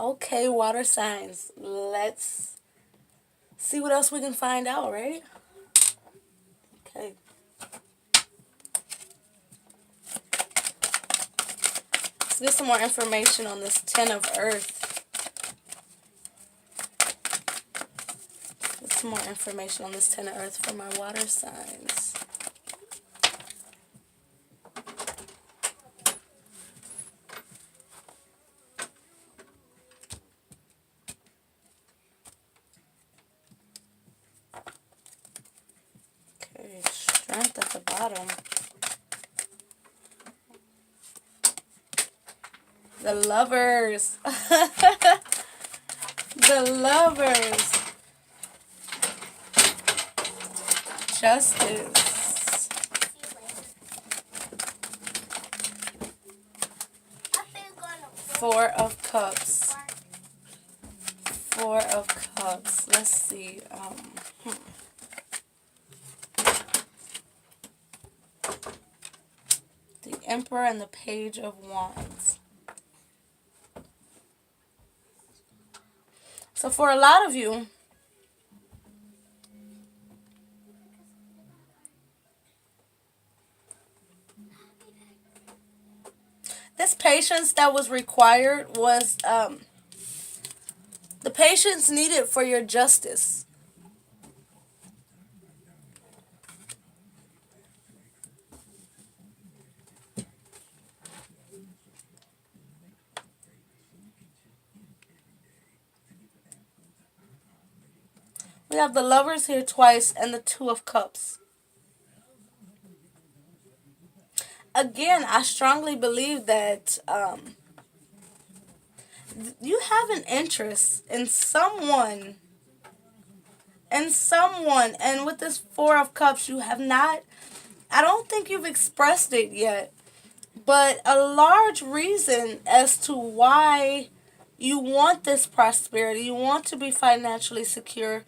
Okay, water signs. Let's see what else we can find out, right? Okay. Let's get some more information on this Ten of Earth. Get some more information on this Ten of Earth for my water signs. Okay, strength at the bottom. The Lovers. The Lovers. Justice. Four of Cups. Four of Cups. Let's see. The Emperor and the Page of Wands. So for a lot of you, this patience that was required was the patience needed for your justice. We have the Lovers here twice and the Two of Cups. Again, I strongly believe that you have an interest in someone. And with this Four of Cups, you have not, I don't think you've expressed it yet, but a large reason as to why you want this prosperity, you want to be financially secure,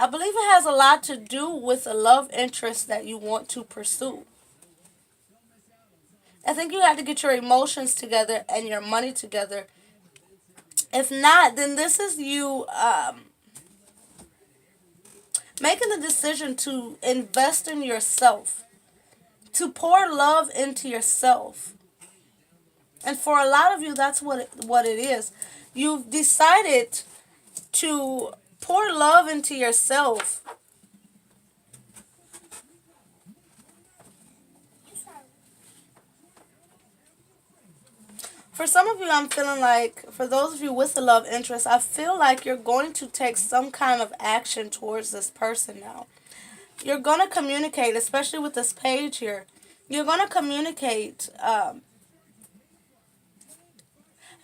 I believe it has a lot to do with a love interest that you want to pursue. I think you have to get your emotions together and your money together. If not, then this is you making the decision to invest in yourself, to pour love into yourself. And for a lot of you, that's what it is. You've decided to pour love into yourself. For some of you, I'm feeling like, for those of you with a love interest, I feel like you're going to take some kind of action towards this person now. You're going to communicate, especially with this page here. You're going to communicate, I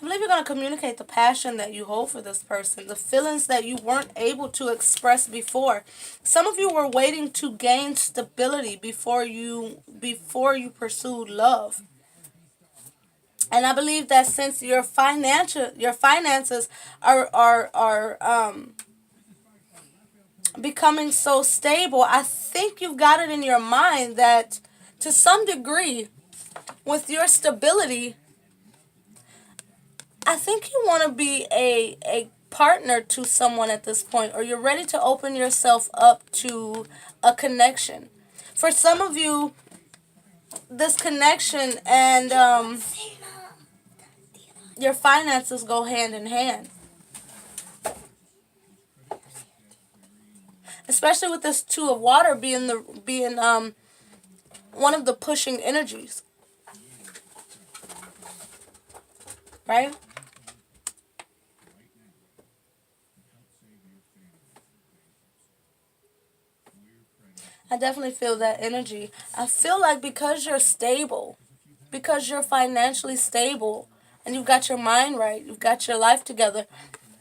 believe you're going to communicate the passion that you hold for this person, the feelings that you weren't able to express before. Some of you were waiting to gain stability before you pursued love. And I believe that since your finances are becoming so stable, I think you've got it in your mind that to some degree, with your stability, I think you want to be a partner to someone at this point, or you're ready to open yourself up to a connection. For some of you, this connection and your finances go hand in hand. Especially with this Two of Water being one of the pushing energies. Right? I definitely feel that energy. I feel like because you're stable, because you're financially stable, and you've got your mind right, you've got your life together,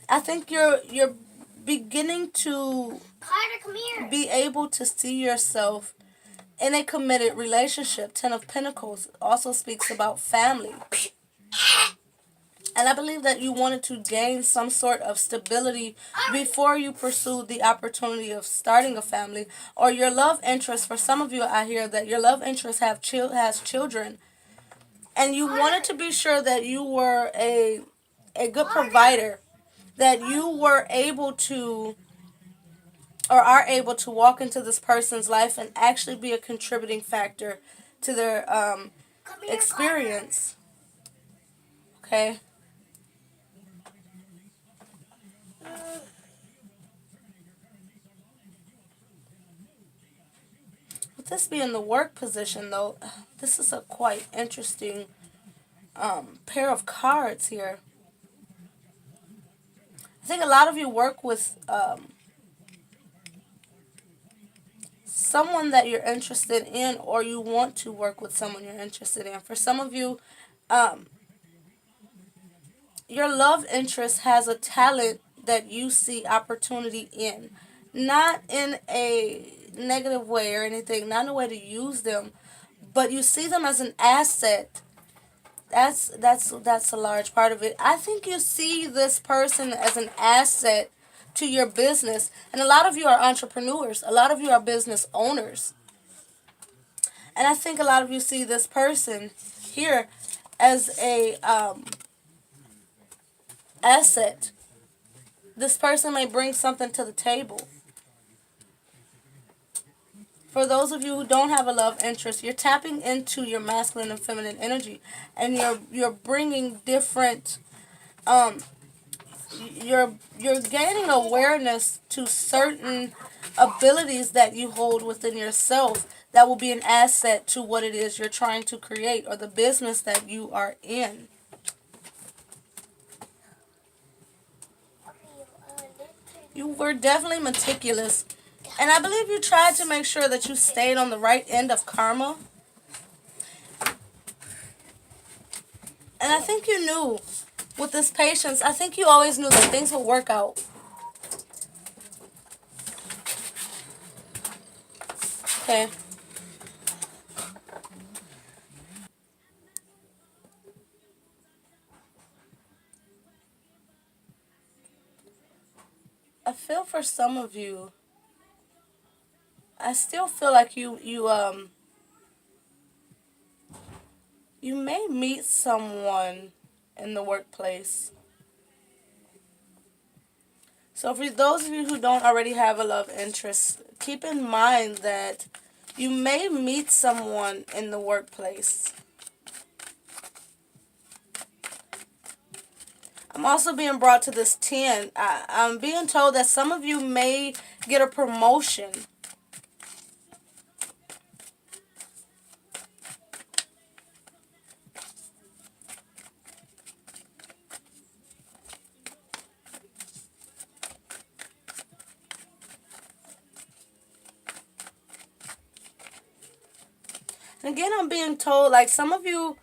I think you're beginning to Carter, come here. Be able to see yourself in a committed relationship. Ten of Pentacles also speaks about family. And I believe that you wanted to gain some sort of stability before you pursued the opportunity of starting a family. Or your love interest, for some of you I hear that your love interest has children. And you wanted to be sure that you were a a good provider, that you were able to or are able to walk into this person's life and actually be a contributing factor to their experience. Okay? With this being the work position, though, this is a quite interesting pair of cards here. I think a lot of you work with someone that you're interested in, or you want to work with someone you're interested in. For some of you, um, your love interest has a talent that you see opportunity in. Not in a negative way or anything, not in a way to use them, but you see them as an asset. That's a large part of it. I think you see this person as an asset to your business, and a lot of you are entrepreneurs. A lot of you are business owners, and I think a lot of you see this person here as a asset. This person may bring something to the table. For those of you who don't have a love interest, you're tapping into your masculine and feminine energy, and you're bringing different you're gaining awareness to certain abilities that you hold within yourself that will be an asset to what it is you're trying to create or the business that you are in. You were definitely meticulous, and I believe you tried to make sure that you stayed on the right end of karma. And I think you knew with this patience, I think you always knew that things would work out. Okay. I feel for some of you, I still feel like you may meet someone in the workplace. So for those of you who don't already have a love interest, keep in mind that you may meet someone in the workplace. I'm also being brought to this 10. I'm being told that some of you may get a promotion. And again, I'm being told, like, some of you,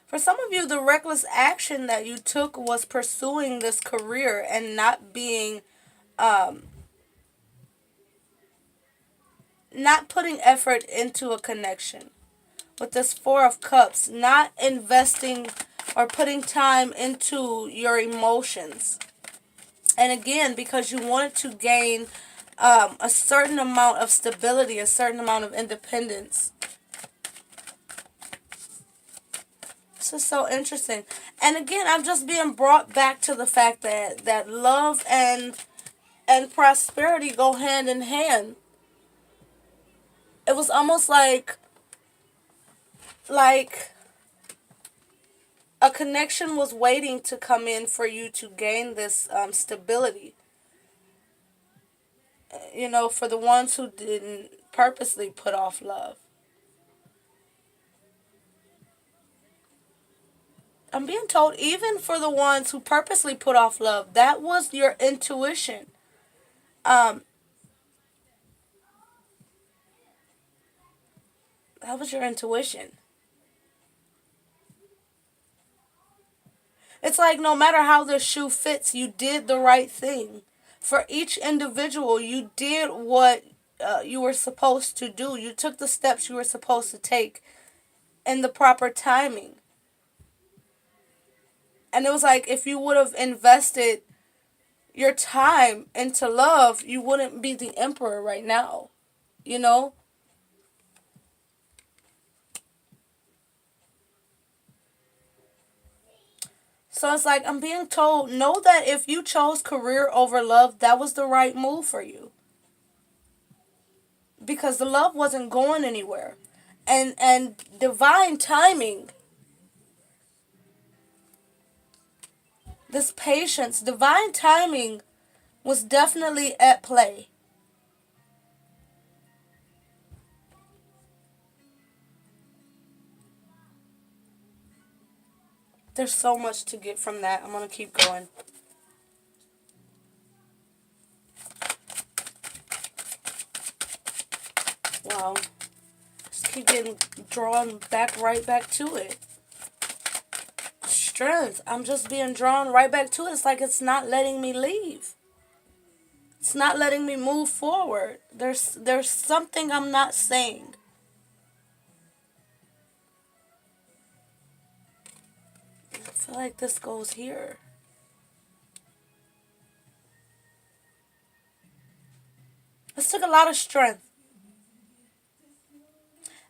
for some of you, the reckless action that you took was pursuing this career and not being, not putting effort into a connection. With this Four of Cups, not investing or putting time into your emotions. And again, because you wanted to gain a certain amount of stability, a certain amount of independence. This is so interesting. And again, I'm just being brought back to the fact that love and prosperity go hand in hand. It was almost like a connection was waiting to come in for you to gain this stability. You know, for the ones who didn't purposely put off love. I'm being told, even for the ones who purposely put off love, that was your intuition. Um, that was your intuition. It's like no matter how the shoe fits, you did the right thing. For each individual, you did what you were supposed to do. You took the steps you were supposed to take in the proper timing. And it was like if you would have invested your time into love, you wouldn't be the emperor right now. you know? So it's like I'm being told, know that if you chose career over love, that was the right move for you. Because the love wasn't going anywhere. And divine timing, this patience, divine timing was definitely at play. There's so much to get from that. I'm going to keep going. Wow. Just keep getting drawn back, right back to it. Strength. I'm just being drawn right back to it. It's like it's not letting me leave. It's not letting me move forward. There's something I'm not saying. I feel like this goes here. This took a lot of strength.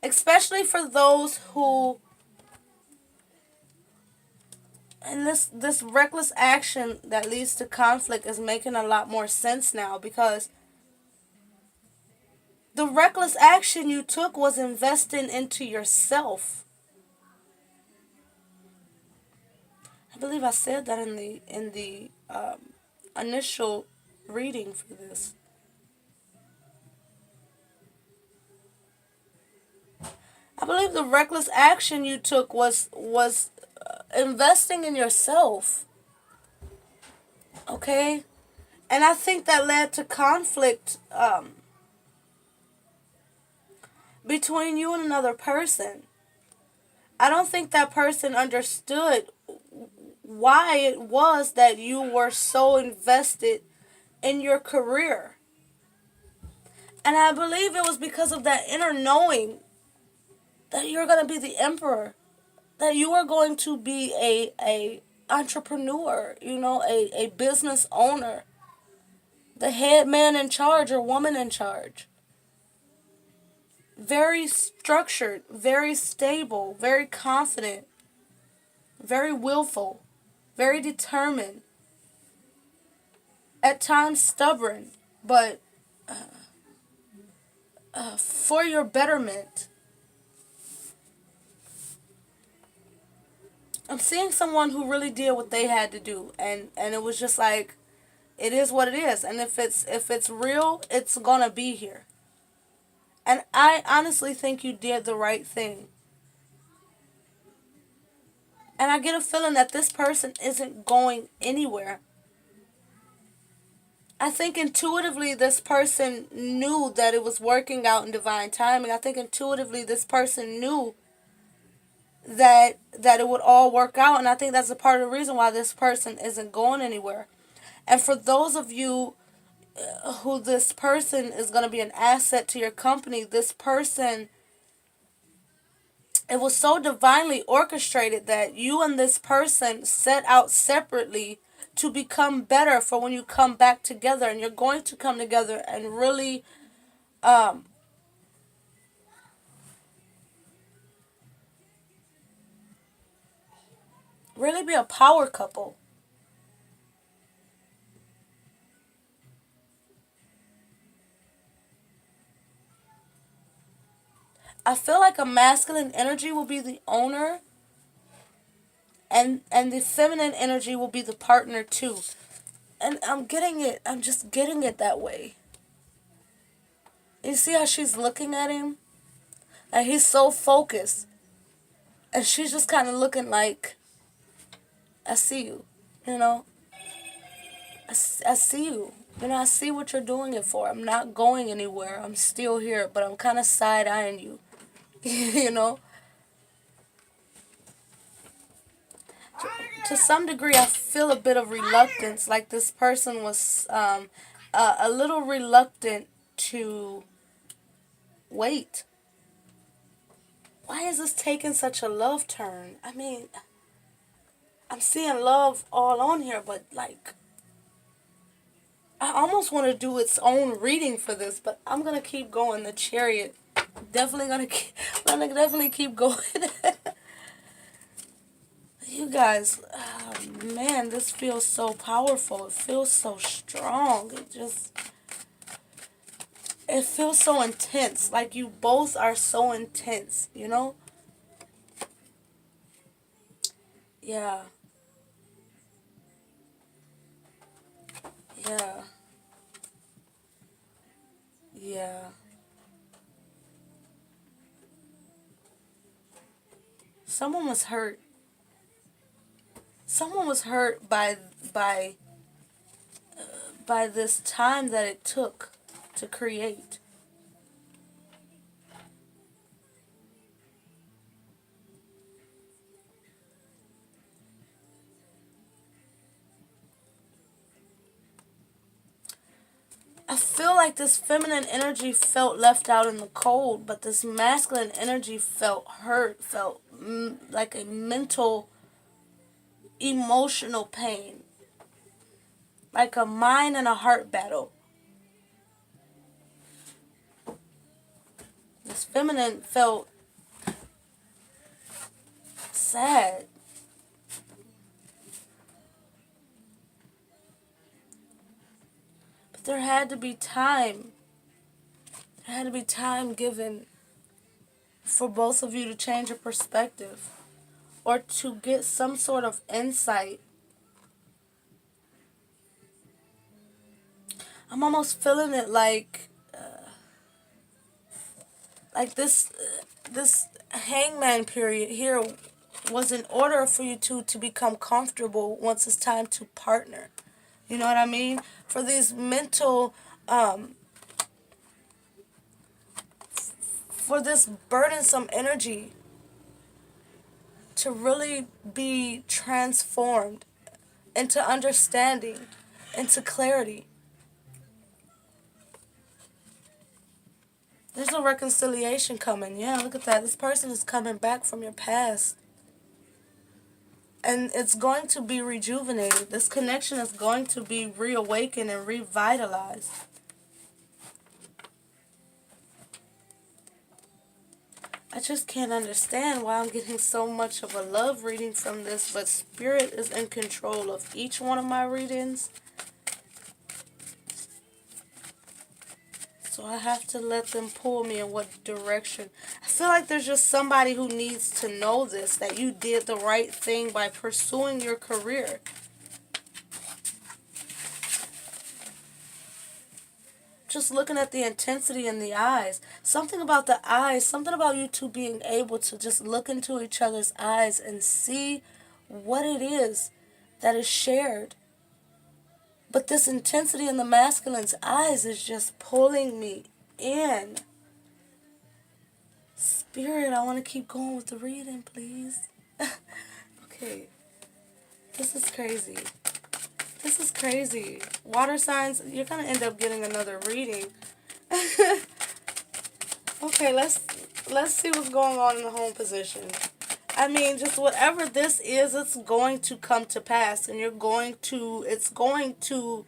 Especially for those who, and this reckless action that leads to conflict is making a lot more sense now, because the reckless action you took was investing into yourself. I believe I said that in the initial reading for this. I believe the reckless action you took was investing in yourself. Okay, and I think that led to conflict between you and another person. I don't think that person understood why it was that you were so invested in your career. And I believe it was because of that inner knowing that you're going to be the emperor, that you are going to be a entrepreneur, a business owner, the head man in charge or woman in charge. Very structured, very stable, very confident, very willful, very determined, at times stubborn, but for your betterment. I'm seeing someone who really did what they had to do, and it was just like, it is what it is, and if it's real, it's gonna be here. And I honestly think you did the right thing. And I get a feeling that this person isn't going anywhere. I think intuitively this person knew that it was working out in divine timing. I think intuitively this person knew that it would all work out, and I think that's a part of the reason why this person isn't going anywhere. And for those of you who this person is going to be an asset to your company, this person, it was so divinely orchestrated that you and this person set out separately to become better for when you come back together, and you're going to come together and um really be a power couple. I feel like a masculine energy will be the owner, and the feminine energy will be the partner too. And I'm just getting it that way. You see how she's looking at him? And he's so focused. And she's just kind of looking like, I see you. You know? I see you. I see what you're doing it for. I'm not going anywhere. I'm still here, but I'm kind of side-eyeing you. you know? To some degree, I feel a bit of reluctance. Like this person was a little reluctant to wait. Why is this taking such a love turn? I mean, I'm seeing love all on here, but like, I almost want to do its own reading for this, but I'm gonna keep going. The Chariot, definitely definitely keep going. You guys, man, this feels so powerful. It feels so strong. It feels so intense. Like you both are so intense, you know? Yeah, yeah, yeah. Someone was hurt. Someone was hurt by by this time that it took to create. I feel like this feminine energy felt left out in the cold, but this masculine energy felt hurt, felt like a mental, emotional pain, like a mind and a heart battle. This feminine felt sad. But there had to be time. There had to be time given for both of you to change your perspective or to get some sort of insight. I'm almost feeling it like this hangman period here was in order for you two to become comfortable once it's time to partner. You know what I mean? For these mental, for this burdensome energy to really be transformed into understanding, into clarity. There's a reconciliation coming. Yeah, look at that. This person is coming back from your past. And it's going to be rejuvenated. This connection is going to be reawakened and revitalized. I just can't understand why I'm getting so much of a love reading from this, but Spirit is in control of each one of my readings. So I have to let them pull me in what direction. I feel like there's just somebody who needs to know this, that you did the right thing by pursuing your career. Just looking at the intensity in the eyes. Something about the eyes, something about you two being able to just look into each other's eyes and see what it is that is shared. But this intensity in the masculine's eyes is just pulling me in. Spirit, I want to keep going with the reading, please. Okay. This is crazy. This is crazy. Water signs, you're going to end up getting another reading. Okay, let's see what's going on in the home position. I mean, just whatever this is, it's going to come to pass, and it's going to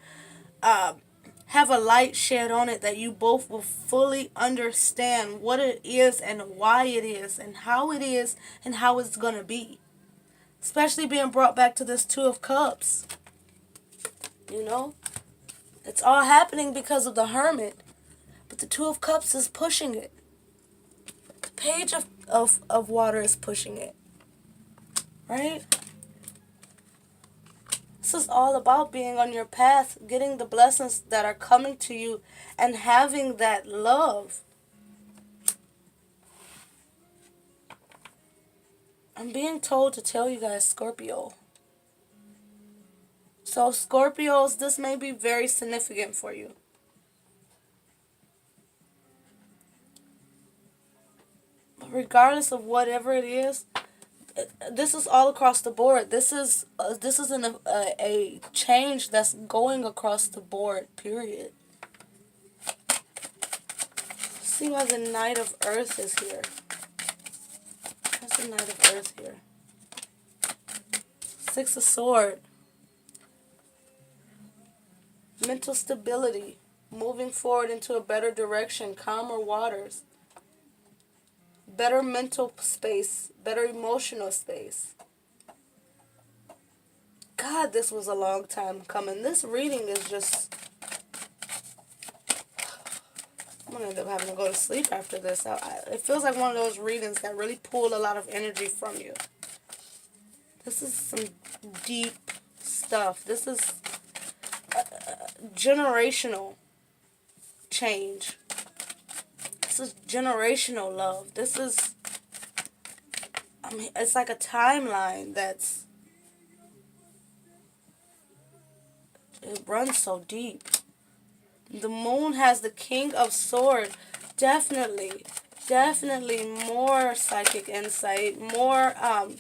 have a light shed on it that you both will fully understand what it is and why it is and how it's going to be. Especially being brought back to this Two of Cups. You know? It's all happening because of the Hermit. But the Two of Cups is pushing it. The Page of Water is pushing it. Right? This is all about being on your path, getting the blessings that are coming to you, and having that love. I'm being told to tell you guys Scorpio. So Scorpios, this may be very significant for you. But regardless of whatever it is, this is all across the board. This is a change that's going across the board, period. See why the Knight of Earth is here. What's the Knight of Earth here? Six of Swords. mental stability, moving forward into a better direction, calmer waters, better mental space, better emotional space. God, this was a long time coming. This reading is just... I'm going to end up having to go to sleep after this. It feels like one of those readings that really pull a lot of energy from you. This is some deep stuff. This is generational change. This is generational love. This is... I mean, it's like a timeline that's... It runs so deep. The moon has the King of Swords. Definitely more psychic insight, more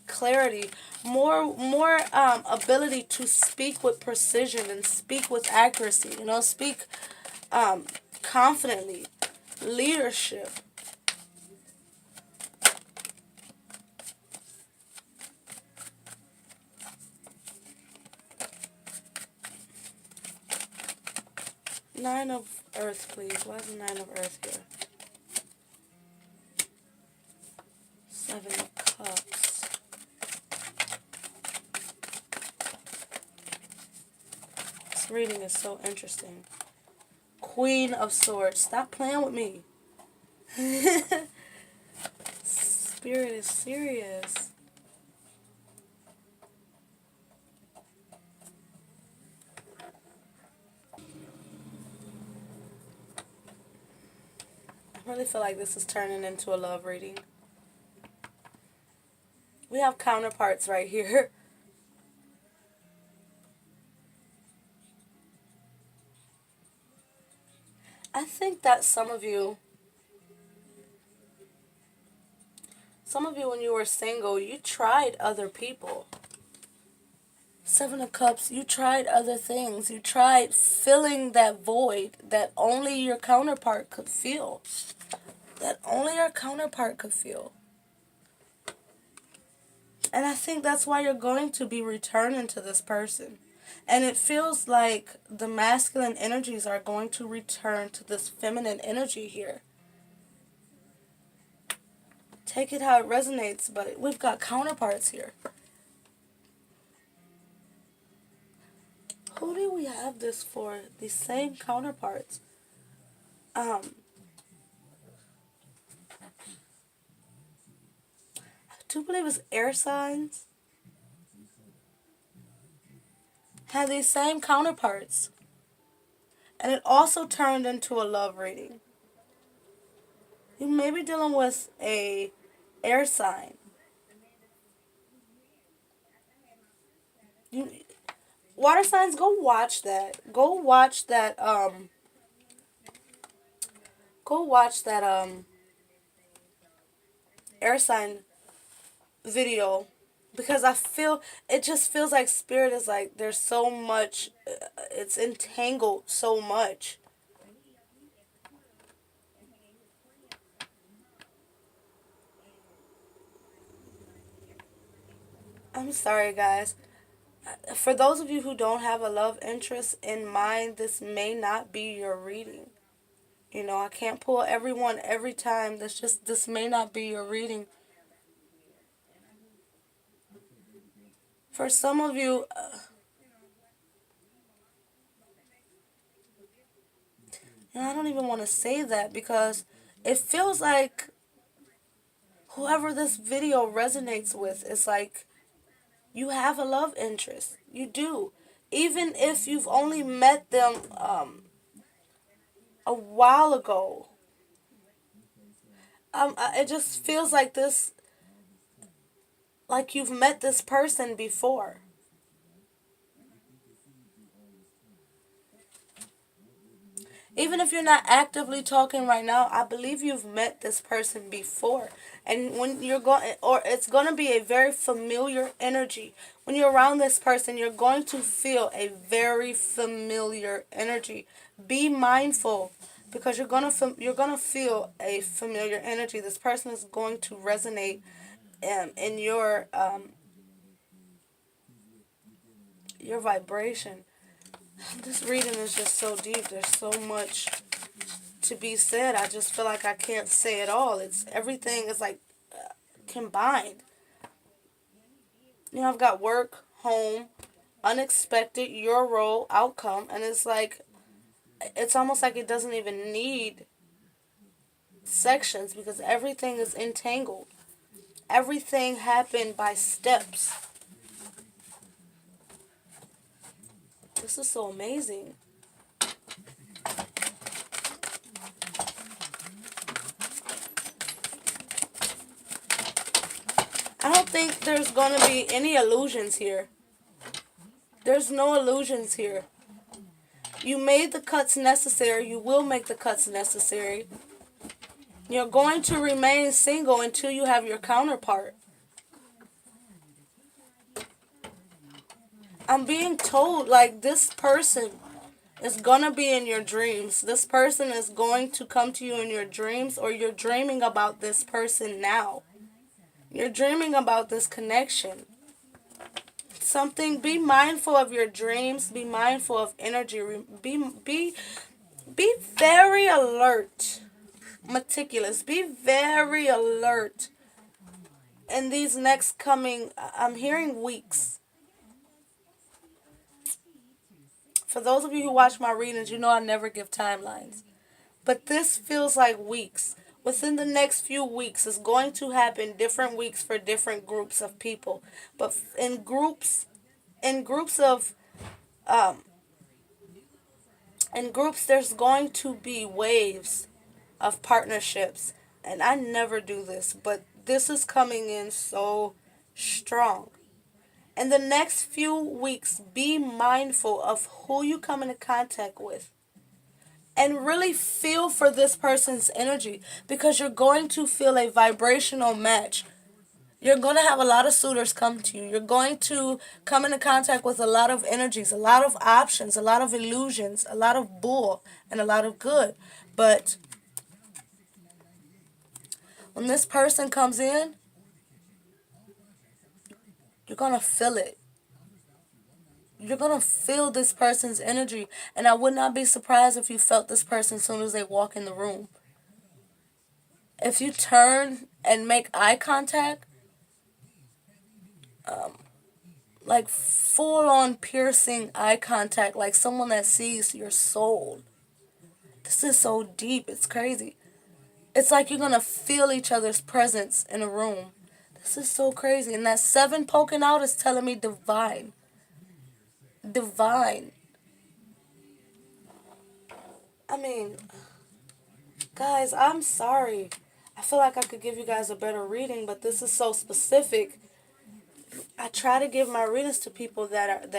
clarity, more ability to speak with precision and speak with accuracy. You know, speak confidently. Leadership. Nine of Earth, please. Why is the Nine of Earth here? Seven of Cups. This reading is so interesting. Queen of Swords. Stop playing with me. Spirit is serious. I really feel like this is turning into a love reading. We have counterparts right here. I think that some of you when you were single, you tried other people. Seven of Cups, you tried other things. You tried filling that void that only your counterpart could feel. That only your counterpart could feel. And I think that's why you're going to be returning to this person. And it feels like the masculine energies are going to return to this feminine energy here. Take it how it resonates, but we've got counterparts here. Who do we have this for? These same counterparts. I do believe it's air signs. Have these same counterparts. And it also turned into a love reading. You may be dealing with a air sign. Water signs, go watch that. Go watch that air sign video, because it just feels like spirit is like there's so much, it's entangled so much. I'm sorry, guys. For those of you who don't have a love interest in mind, this may not be your reading. You know, I can't pull everyone every time. This may not be your reading. For some of you, I don't even want to say that, because it feels like whoever this video resonates with is like you have a love interest. You do. Even if you've only met them a while ago. It just feels like this, like you've met this person before. Even if you're not actively talking right now, I believe you've met this person before. And when you're going, or it's going to be a very familiar energy. When you're around this person, you're going to feel a very familiar energy. Be mindful, because you're going to feel a familiar energy. This person is going to resonate in your vibration. This reading is just so deep. There's so much to be said. I just feel like I can't say it all. It's everything is like combined. I've got work, home, unexpected, your role, outcome, and it's like it's almost like it doesn't even need sections because everything is entangled. Everything happened by steps. This is so amazing. I don't think there's going to be any illusions here. There's no illusions here. You made the cuts necessary. You will make the cuts necessary. You're going to remain single until you have your counterpart. I'm being told like this person is going to be in your dreams. This person is going to come to you in your dreams, or you're dreaming about this person now. You're dreaming about this connection. Be mindful of your dreams. Be mindful of energy. Be very alert. Meticulous. Be very alert. In these next coming, I'm hearing weeks. For those of you who watch my readings, you know I never give timelines. But this feels like weeks. Within the next few weeks, it's going to happen different weeks for different groups of people. But in groups of, um, in groups, there's going to be waves of partnerships. And I never do this, but this is coming in so strong. In the next few weeks, be mindful of who you come into contact with. And really feel for this person's energy because you're going to feel a vibrational match. You're going to have a lot of suitors come to you. You're going to come into contact with a lot of energies, a lot of options, a lot of illusions, a lot of bull, and a lot of good. But when this person comes in, you're going to feel it. You're going to feel this person's energy. And I would not be surprised if you felt this person as soon as they walk in the room. If you turn and make eye contact, like full on piercing eye contact, like someone that sees your soul. This is so deep. It's crazy. It's like you're going to feel each other's presence in a room. This is so crazy. And that 7 poking out is telling me divine. Divine. I mean, guys, I'm sorry. I feel like I could give you guys a better reading, but this is so specific. I try to give my readings to people that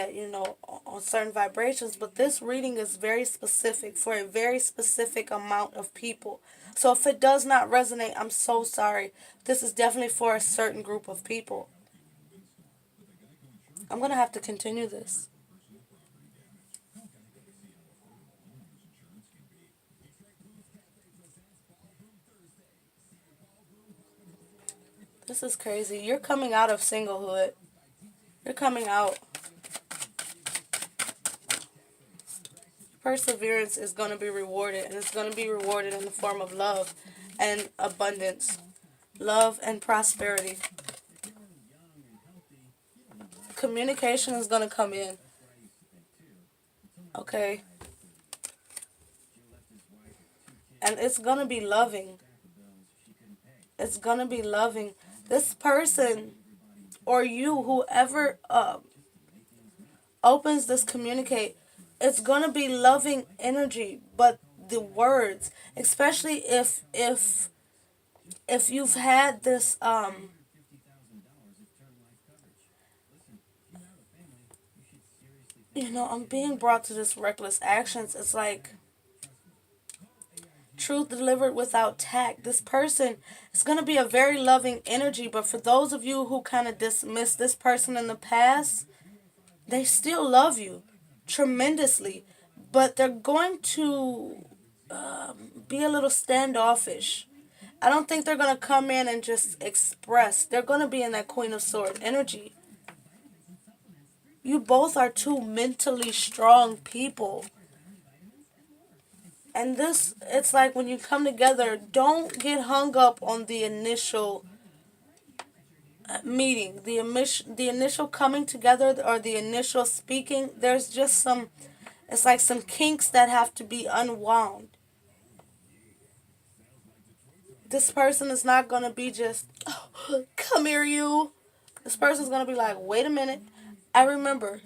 on certain vibrations, but this reading is very specific for a very specific amount of people. So if it does not resonate, I'm so sorry. This is definitely for a certain group of people. I'm going to have to continue this. This is crazy. You're coming out of singlehood. You're coming out. Perseverance is going to be rewarded, and it's going to be rewarded in the form of love and abundance. Love and prosperity. Communication is going to come in. Okay? And it's going to be loving. It's going to be loving. This person or you, whoever opens this communicate, it's going to be loving energy, but the words, especially if you've had this I'm being brought to this reckless actions. It's like truth delivered without tact. This person is going to be a very loving energy, but for those of you who kind of dismissed this person in the past, they still love you tremendously, but they're going to be a little standoffish. I don't think they're going to come in and just express. They're going to be in that Queen of Swords energy. You both are two mentally strong people. And this, it's like when you come together, don't get hung up on the initial meeting, the initial coming together or the initial speaking. There's just some, it's like some kinks that have to be unwound. This person is not going to be just, oh, come here, you. This person's going to be like, wait a minute. I remember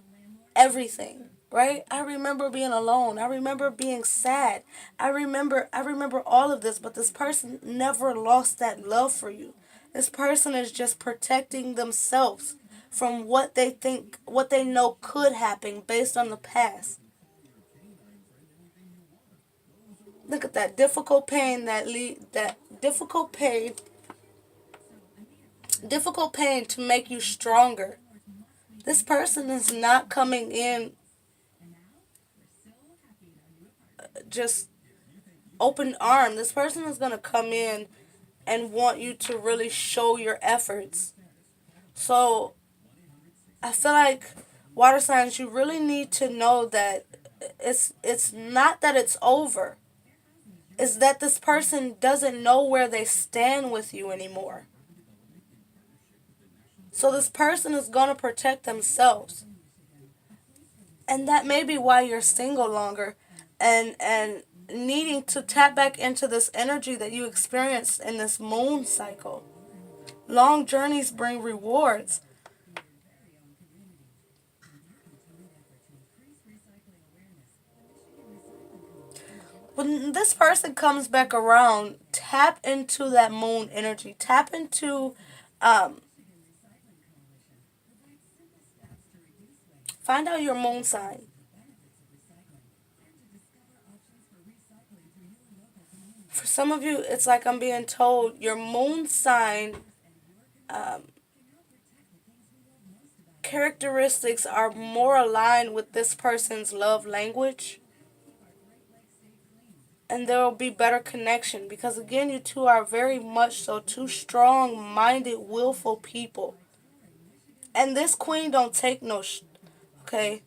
everything, right? I remember being alone. I remember being sad. I remember all of this, but this person never lost that love for you. This person is just protecting themselves from what they think, what they know could happen based on the past. Look at that difficult pain that difficult pain to make you stronger. This person is not coming in just open arm. This person is going to come in and want you to really show your efforts. So I feel like water signs, you really need to know that it's not that it's over. It's that this person doesn't know where they stand with you anymore. So this person is going to protect themselves. And that may be why you're single longer and needing to tap back into this energy that you experienced in this moon cycle. Long journeys bring rewards. When this person comes back around, tap into that moon energy. Tap into, um, find out your moon sign. For some of you, it's like I'm being told your moon sign um, characteristics are more aligned with this person's love language. And there will be better connection because, again, you two are very much so two strong minded, willful people. And this queen don't take no okay?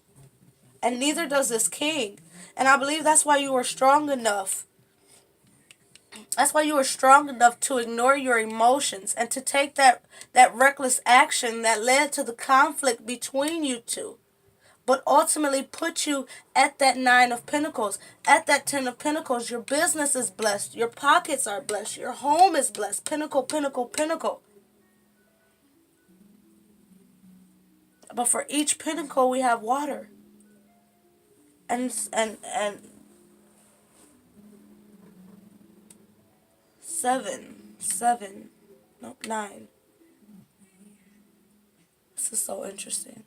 And neither does this king. And I believe that's why you were strong enough. That's why you were strong enough to ignore your emotions and to take that reckless action that led to the conflict between you two, but ultimately put you at that Nine of Pentacles. At that Ten of Pentacles, your business is blessed. Your pockets are blessed. Your home is blessed. Pinnacle, pinnacle, pinnacle. But for each pinnacle, we have water. And seven, no, nine. This is so interesting.